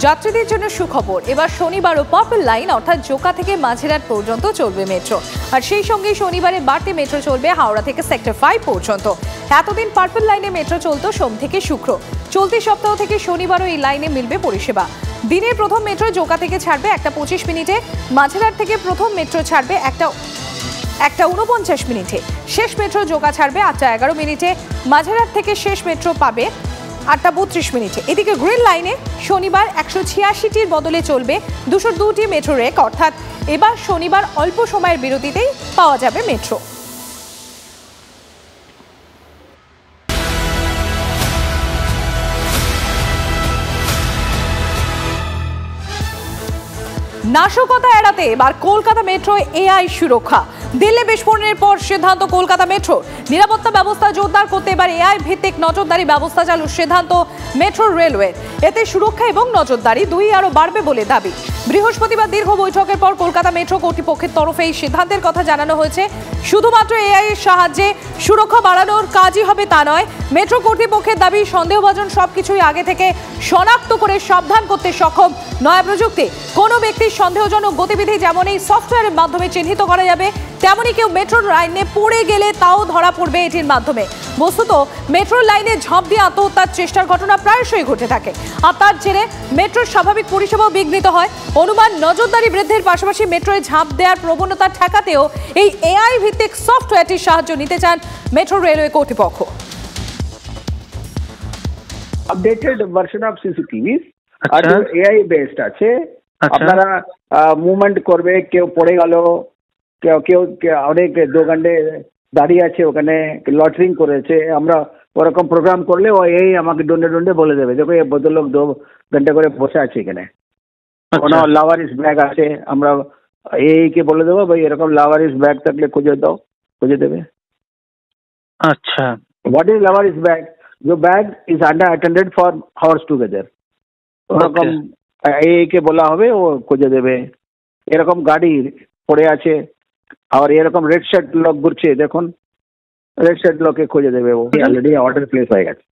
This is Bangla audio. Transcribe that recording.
যাত্রীদের জন্য সুখবর, এবার শনিবারও পার্পল লাইন অর্থাৎ জোকা থেকে মাঝেরহাট পর্যন্ত চলবে মেট্রো। আর সেই সঙ্গে শনিবারে বাড়তি মেট্রো চলবে হাওড়া থেকে সেক্টর 5 পর্যন্ত। এতদিন পার্পল লাইনে মেট্রো চলতো সোম থেকে শুক্র, চলতি সপ্তাহ থেকে শনিবারও এই লাইনে মিলবে পরিষেবা। দিনের প্রথম মেট্রো জোকা থেকে ছাড়বে 1:25 মিনিটে, মাঝেরহাট থেকে প্রথম মেট্রো ছাড়বে 1:49 মিনিটে, শেষ মেট্রো জোকা ছাড়বে 8:11 মিনিটে, মাঝেরহাট থেকে শেষ মেট্রো পাবে 8:32 মিনিটে। এদিকে গ্রিন লাইনে শনিবার 186টির বদলে চলবে 202টি মেট্রো রেক, অর্থাৎ এবার শনিবার অল্প সময়ের বিরতিতেই পাওয়া যাবে মেট্রো। নাশকতা এড়াতে এবার কলকাতা মেট্রোয় এআই সুরক্ষা। দিল্লি বিস্ফোরণের পর সিদ্ধান্ত কলকাতা মেট্রো নিরাপত্তা ব্যবস্থা জোরদার করতে এবার এআই ভিত্তিক নজরদারি ব্যবস্থা চালুর সিদ্ধান্ত মেট্রো রেলওয়ে। এতে সুরক্ষা এবং নজরদারি দুই আরো বাড়বে বলে দাবি। বৃহস্পতিবার দীর্ঘ বৈঠকের পর কলকাতা মেট্রো কর্তৃপক্ষের তরফে এই সিদ্ধান্তের কথা জানানো হয়েছে। শুধুমাত্র এআই এর সাহায্যে সুরক্ষা বাড়ানোর কাজই হবে তা নয়, মেট্রো কর্তৃপক্ষের দাবি সন্দেহভাজন সবকিছুই আগে থেকে শনাক্ত করে সাবধান করতে সক্ষম নয়া প্রযুক্তি। কোনো ব্যক্তির সন্দেহজনক গতিবিধি যেমন এই সফটওয়্যারের মাধ্যমে চিহ্নিত করা যাবে, তেমনই কেউ মেট্রোর লাইনে পড়ে গেলে তাও ধরা পড়বে এটির মাধ্যমে। বস্তুত মেট্রোর লাইনে ঝাঁপ দিয়ে আত্মহত্যার চেষ্টার ঘটনা প্রায়শই ঘটে থাকে, আর তার জেরে মেট্রোর স্বাভাবিক পরিষেবাও বিঘ্নিত হয়। অনুমান নজরদারি বৃদ্ধির পাশাপাশি মেট্রোয় ঝাঁপ দেওয়ার প্রবণতা ঠেকাতেও এই এআই ভিত্তিক সফটওয়্যারটির সাহায্য নিতে চান মেট্রো রেলওয়ে কর্তৃপক্ষ। আপডেটেড ভার্সন অফ সিসিটিভিস আর এআই বেসড আছে। আপনারা মুভমেন্ট করবে, কেউ পড়ে গেল, কেউ অনেক দোকানে দাঁড়িয়ে আছে ওখানে লটারিং করেছে, আমরা ওরকম প্রোগ্রাম করলে ও এই আমাকে ডন্ডে বলে দেবে, দেখো এই ভদ্রলোক 2 ঘন্টা করে বসে আছে এখানে, কোনো লাভারিস ব্যাগ আছে, আমরা কে বলে দেবো ভাই এরকম লাভারিস ব্যাগ থাকলে খুঁজে দেবে। আচ্ছা, হোয়াট ইজ লাভারিস ব্যাগ? जो bag is under attended for hours together, ওরকম কে বলা হবে, ও খুঁজে দেবে। এরকম গাড়ি পড়ে আছে আর এরকম রেড শার্ট লোক ঘুরছে, দেখুন রেড শার্ট লোককে খুঁজে দেবে, ও অলরেডি অর্ডার প্লেস হয়ে গেছে।